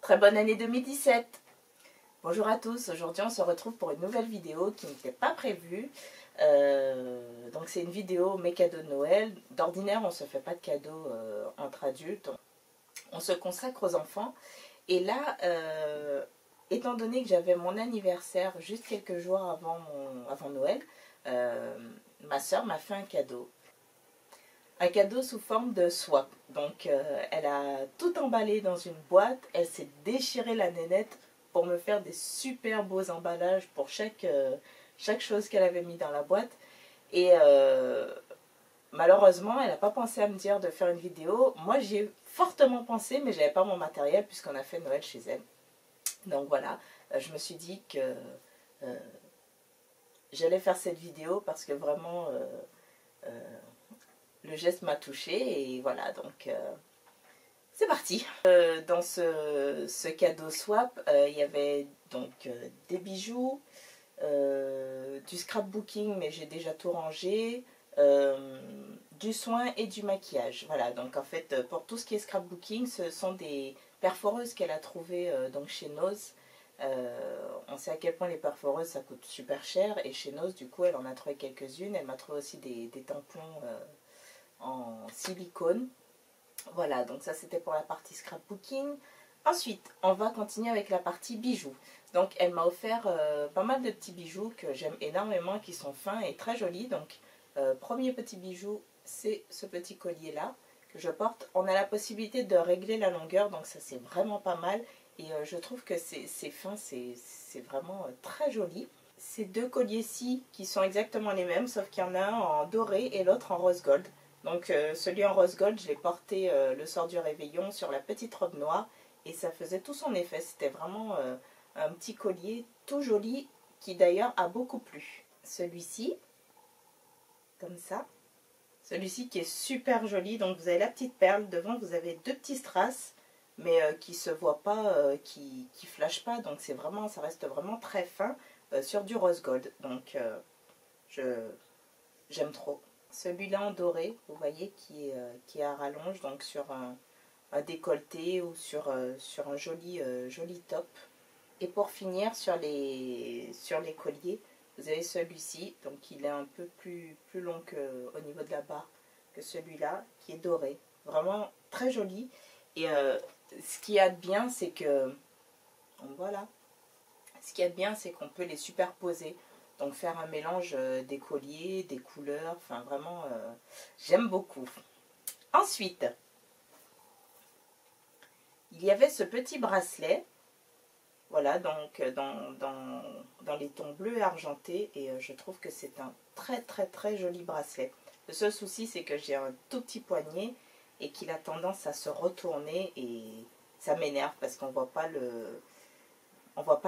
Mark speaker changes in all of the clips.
Speaker 1: Très bonne année 2017. Bonjour à tous, aujourd'hui on se retrouve pour une nouvelle vidéo qui n'était pas prévue. Donc c'est une vidéo mes cadeaux de Noël. D'ordinaire on ne se fait pas de cadeaux entre adultes, on se consacre aux enfants. Et là, étant donné que j'avais mon anniversaire juste quelques jours avant Noël, ma soeur m'a fait un cadeau. Un cadeau sous forme de swap. Donc elle a tout emballé dans une boîte, elle s'est déchiré la nénette pour me faire des super beaux emballages pour chaque chose qu'elle avait mis dans la boîte. Et malheureusement, elle n'a pas pensé à me dire de faire une vidéo. Moi, j'y ai fortement pensé, mais je n'avais pas mon matériel puisqu'on a fait Noël chez elle. Donc voilà, je me suis dit que j'allais faire cette vidéo parce que vraiment, le geste m'a touchée. Et voilà, donc c'est parti. Dans ce cadeau swap, il y avait donc des bijoux, du scrapbooking, mais j'ai déjà tout rangé, du soin et du maquillage. Voilà, donc en fait, pour tout ce qui est scrapbooking, ce sont des perforeuses qu'elle a trouvées donc chez Nose. On sait à quel point les perforeuses ça coûte super cher, et chez Nose, du coup, elle en a trouvé quelques-unes. Elle m'a trouvé aussi des tampons en silicone. Voilà, donc ça c'était pour la partie scrapbooking. Ensuite, on va continuer avec la partie bijoux. Donc elle m'a offert pas mal de petits bijoux que j'aime énormément, qui sont fins et très jolis. Donc premier petit bijou, c'est ce petit collier là que je porte. On a la possibilité de régler la longueur, donc ça c'est vraiment pas mal. Et je trouve que c'est fin, c'est vraiment très joli. Ces deux colliers-ci qui sont exactement les mêmes, sauf qu'il y en a un en doré et l'autre en rose gold. Donc celui en rose gold, je l'ai porté le soir du réveillon sur la petite robe noire. Et ça faisait tout son effet. C'était vraiment un petit collier tout joli qui d'ailleurs a beaucoup plu. Celui-ci, comme ça. Celui-ci qui est super joli. Donc vous avez la petite perle. Devant vous avez deux petits strass, mais qui ne se voient pas, qui ne flashent pas. Donc c'est vraiment, ça reste vraiment très fin sur du rose gold. Donc j'aime trop. Celui-là en doré, vous voyez, qui est à rallonge, donc sur un décolleté ou sur un joli top. Et pour finir, sur les colliers, vous avez celui-ci, donc il est un peu plus long au niveau de la barre que celui-là, qui est doré. Vraiment très joli. Et ce qu'il y a de bien, c'est que, voilà, ce qu'il y a de bien, c'est qu'on peut les superposer. Donc faire un mélange des colliers, des couleurs, enfin vraiment, j'aime beaucoup. Ensuite, il y avait ce petit bracelet, voilà, donc dans les tons bleus et argentés, et je trouve que c'est un très joli bracelet. Le seul souci, c'est que j'ai un tout petit poignet et qu'il a tendance à se retourner, et ça m'énerve parce qu'on voit pas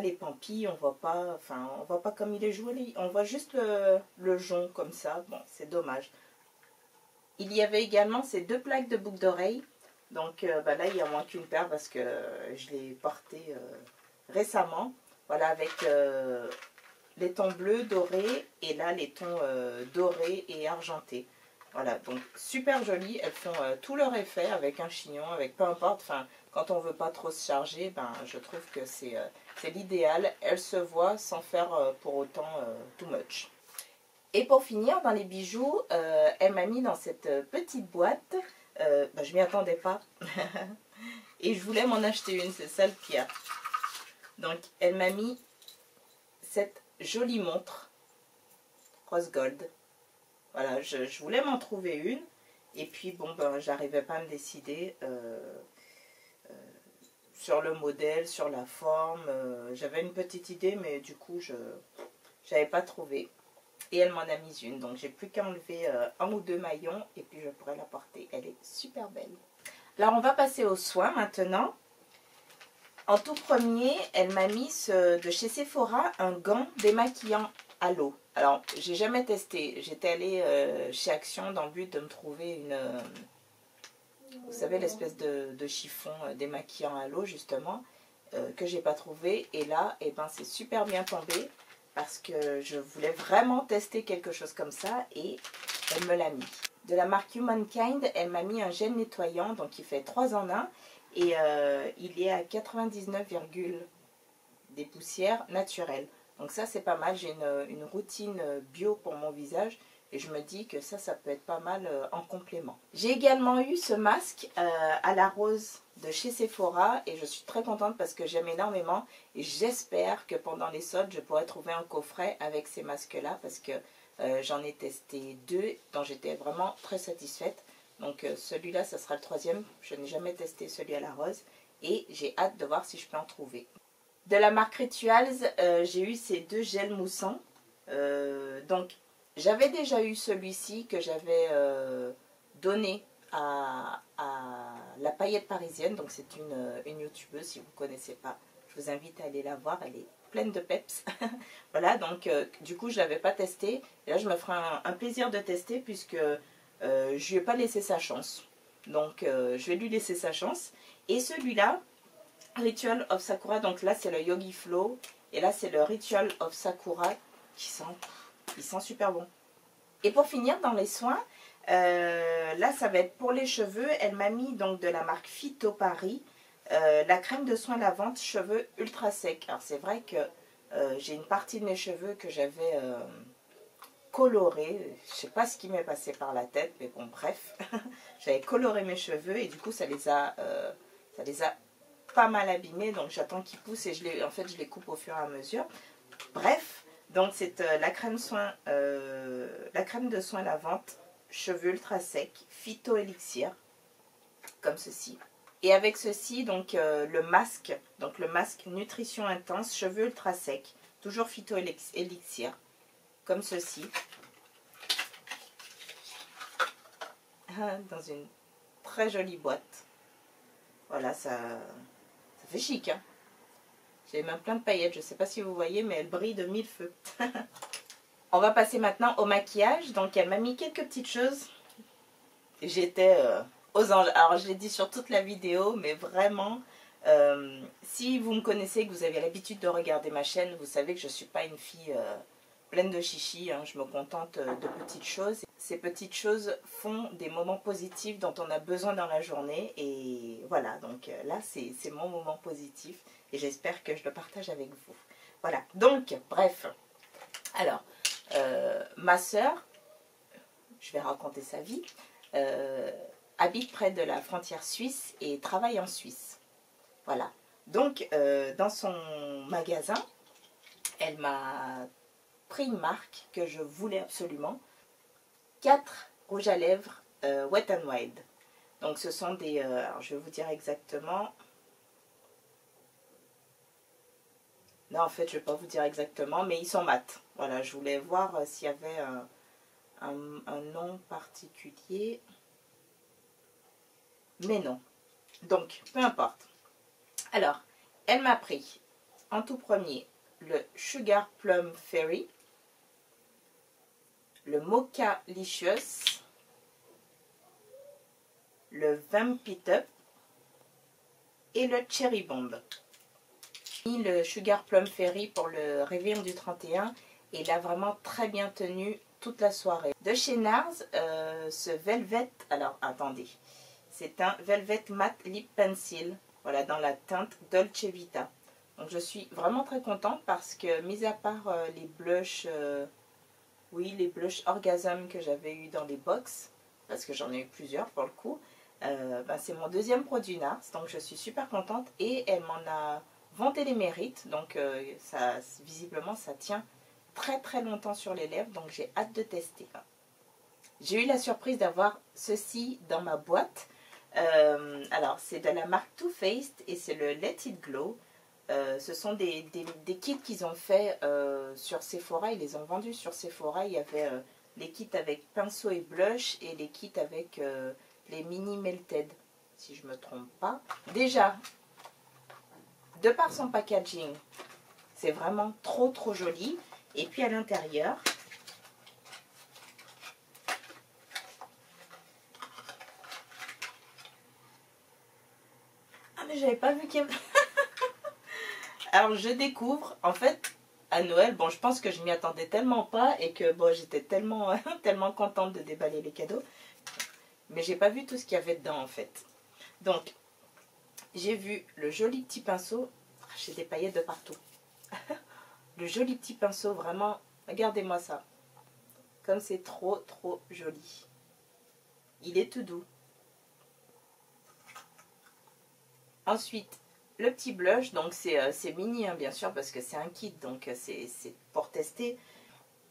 Speaker 1: les pampilles, on voit pas comme il est joli, on voit juste le jonc comme ça. Bon, c'est dommage. Il y avait également ces deux plaques de boucles d'oreilles. Donc là, il en manque une paire parce que je l'ai portée récemment. Voilà, avec les tons bleus, dorés, et là, les tons dorés et argentés. Voilà, donc super jolies. Elles font tout leur effet avec un chignon, avec peu importe. Enfin, quand on veut pas trop se charger, ben, je trouve que c'est l'idéal. Elles se voient sans faire pour autant too much. Et pour finir, dans les bijoux, elle m'a mis dans cette petite boîte. Ben, je m'y attendais pas. Et je voulais m'en acheter une, c'est ça le pire. Donc, elle m'a mis cette jolie montre rose gold. Voilà, je voulais m'en trouver une. Et puis, bon, ben, j'arrivais pas à me décider sur le modèle, sur la forme. J'avais une petite idée, mais du coup, je n'avais pas trouvé. Et elle m'en a mis une. Donc, j'ai plus qu'à enlever un ou deux maillons et puis je pourrais la porter. Elle est super belle. Alors, on va passer aux soins maintenant. En tout premier, elle m'a mis de chez Sephora un gant démaquillant à l'eau. Alors, j'ai jamais testé. J'étais allée chez Action dans le but de me trouver une... vous savez, l'espèce de chiffon démaquillant à l'eau, justement, que j'ai pas trouvé. Et là, eh ben, c'est super bien tombé parce que je voulais vraiment tester quelque chose comme ça et elle me l'a mis. De la marque Humankind, elle m'a mis un gel nettoyant, donc il fait 3 en 1. Et il est à 99, des poussières naturelles. Donc ça c'est pas mal, j'ai une routine bio pour mon visage et je me dis que ça peut être pas mal en complément. J'ai également eu ce masque à la rose de chez Sephora et je suis très contente parce que j'aime énormément et j'espère que pendant les soldes je pourrai trouver un coffret avec ces masques là parce que j'en ai testé 2 dont j'étais vraiment très satisfaite. Donc celui-là ça sera le 3e, je n'ai jamais testé celui à la rose et j'ai hâte de voir si je peux en trouver. De la marque Rituals, j'ai eu ces 2 gels moussants. Donc, j'avais déjà eu celui-ci que j'avais donné à la paillette parisienne. Donc, c'est une youtubeuse, si vous ne connaissez pas. Je vous invite à aller la voir, elle est pleine de peps. Voilà, donc du coup, je ne l'avais pas testé. Et là, je me ferai un plaisir de tester puisque je ne lui ai pas laissé sa chance. Donc, je vais lui laisser sa chance. Et celui-là, Ritual of Sakura, donc là c'est le Yogi Flow et là c'est le Ritual of Sakura il sent super bon. Et pour finir dans les soins, là ça va être pour les cheveux. Elle m'a mis donc de la marque Phyto Paris la crème de soin lavante cheveux ultra sec. Alors c'est vrai que j'ai une partie de mes cheveux que j'avais coloré, je sais pas ce qui m'est passé par la tête, mais bon bref, j'avais coloré mes cheveux et du coup ça les a pas mal abîmés, donc j'attends qu'ils poussent et je les coupe au fur et à mesure. Bref, donc c'est la crème de soin lavante cheveux ultra sec Phyto Elixir comme ceci. Et avec ceci donc le masque nutrition intense cheveux ultra sec toujours Phyto Elixir comme ceci dans une très jolie boîte. Voilà, ça fait chic, hein. J'ai même plein de paillettes, je ne sais pas si vous voyez, mais elle brille de 1000 feux. On va passer maintenant au maquillage. Donc elle m'a mis quelques petites choses. J'étais aux anges. Alors je l'ai dit sur toute la vidéo, mais vraiment, si vous me connaissez, que vous avez l'habitude de regarder ma chaîne, vous savez que je ne suis pas une fille pleine de chichi, hein. Je me contente de petites choses. Ces petites choses font des moments positifs dont on a besoin dans la journée. Et voilà, donc là, c'est mon moment positif. Et j'espère que je le partage avec vous. Voilà, donc, bref. Alors, ma soeur, je vais raconter sa vie, habite près de la frontière suisse et travaille en Suisse. Voilà. Donc, dans son magasin, elle m'a pris une marque que je voulais absolument. 4 rouges à lèvres Wet n Wild. Donc ce sont des... alors je vais vous dire exactement. Non, en fait, je ne vais pas vous dire exactement, mais ils sont mat. Voilà, je voulais voir s'il y avait un nom particulier. Mais non. Donc, peu importe. Alors, elle m'a pris en tout premier le Sugar Plum Fairy, le Mocha Licious, le Vamp It Up et le Cherry Bomb. J'ai mis le Sugar Plum Fairy pour le réveillon du 31 et il a vraiment très bien tenu toute la soirée. De chez NARS, ce Velvet, alors attendez, c'est un Velvet Matte Lip Pencil, voilà, dans la teinte Dolce Vita. Donc je suis vraiment très contente parce que, mis à part les blushs, oui, les blushs Orgasm que j'avais eu dans les box, parce que j'en ai eu plusieurs pour le coup, c'est mon deuxième produit NARS, donc je suis super contente et elle m'en a vanté les mérites, donc visiblement ça tient très très longtemps sur les lèvres, donc j'ai hâte de tester. J'ai eu la surprise d'avoir ceci dans ma boîte. Alors c'est de la marque Too Faced et c'est le Let It Glow. Ce sont des kits qu'ils ont fait sur Sephora, ils les ont vendus sur Sephora. Il y avait les kits avec pinceau et blush et les kits avec les mini melted, si je ne me trompe pas. Déjà, de par son packaging, c'est vraiment trop joli. Et puis à l'intérieur, ah mais j'avais pas vu qu'il y avait... Alors je découvre, en fait, à Noël, bon je pense que je m'y attendais tellement pas et que bon j'étais tellement, tellement contente de déballer les cadeaux. Mais j'ai pas vu tout ce qu'il y avait dedans en fait. Donc, j'ai vu le joli petit pinceau. J'ai des paillettes de partout. Le joli petit pinceau, vraiment, regardez-moi ça. Comme c'est trop, trop joli. Il est tout doux. Ensuite, le petit blush, donc c'est mini, hein, bien sûr, parce que c'est un kit, donc c'est pour tester.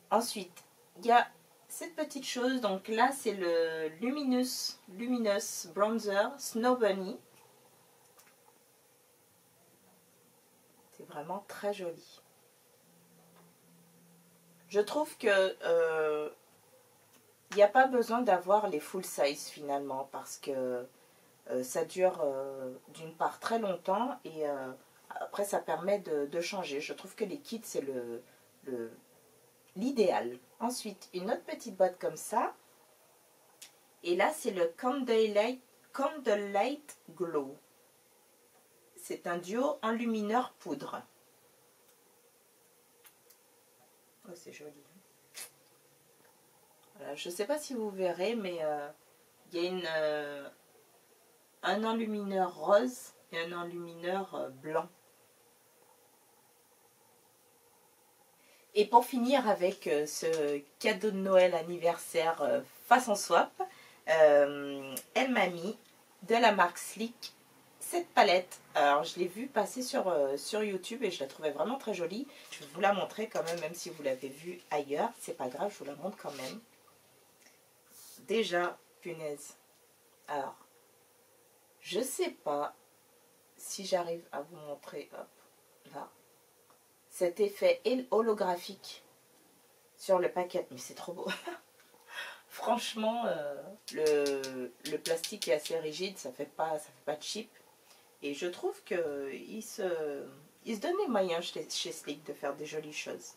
Speaker 1: Ensuite, il y a cette petite chose, donc là, c'est le Luminous Bronzer Snow Bunny. C'est vraiment très joli. Je trouve que il n'y a pas besoin d'avoir les full size finalement, parce que ça dure d'une part très longtemps et après ça permet de changer. Je trouve que les kits c'est l'idéal. Ensuite une autre petite boîte comme ça et là c'est le Candlelight Glow. C'est un duo enlumineur poudre. Oh, c'est joli. Voilà, je ne sais pas si vous verrez mais il y a un enlumineur rose et un enlumineur blanc. Et pour finir avec ce cadeau de Noël anniversaire façon swap, elle m'a mis de la marque Sleek cette palette. Alors je l'ai vue passer sur YouTube et je la trouvais vraiment très jolie. Je vais vous la montrer quand même si vous l'avez vue ailleurs. C'est pas grave, je vous la montre quand même. Déjà, punaise. Alors, je sais pas si j'arrive à vous montrer, hop, là, cet effet holographique sur le paquet, mais c'est trop beau. Franchement, le plastique est assez rigide, ça fait pas cheap. Et je trouve qu'il se donne les moyens chez Sleek de faire des jolies choses.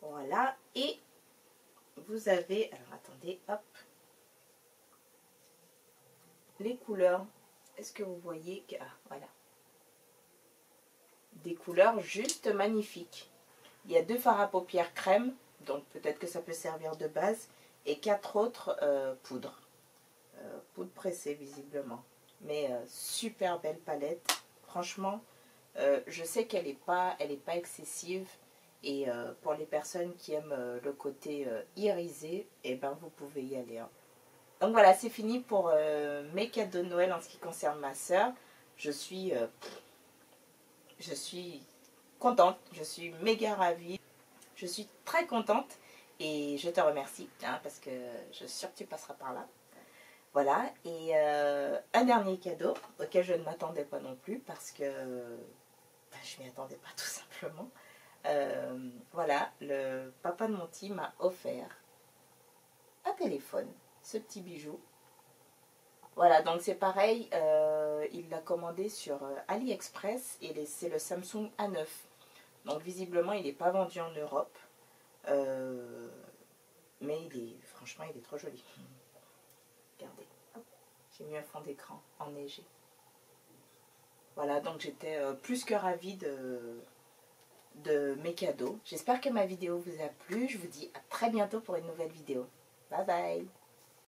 Speaker 1: Voilà, et vous avez, alors attendez, hop, les couleurs. Est-ce que vous voyez que, ah, voilà, des couleurs juste magnifiques. Il y a 2 fards à paupières crème, donc peut-être que ça peut servir de base, et 4 autres poudres. Poudre pressée visiblement. Mais super belle palette. Franchement, je sais qu'elle n'est pas excessive. Et pour les personnes qui aiment le côté irisé, eh ben vous pouvez y aller. Hein. Donc voilà, c'est fini pour mes cadeaux de Noël en ce qui concerne ma soeur. Je suis contente, je suis méga ravie. Je suis très contente et je te remercie hein, parce que je suis sûre que tu passeras par là. Voilà, et un dernier cadeau auquel je ne m'attendais pas non plus parce que je ne m'y attendais pas tout simplement. Voilà, le papa de Monty m'a offert un téléphone, ce petit bijou. Voilà, donc c'est pareil, il l'a commandé sur AliExpress et c'est le Samsung A9. Donc visiblement il n'est pas vendu en Europe. Mais franchement il est trop joli. Regardez, j'ai mis un fond d'écran enneigé. Voilà, donc j'étais plus que ravie de mes cadeaux. J'espère que ma vidéo vous a plu. Je vous dis à très bientôt pour une nouvelle vidéo. Bye bye.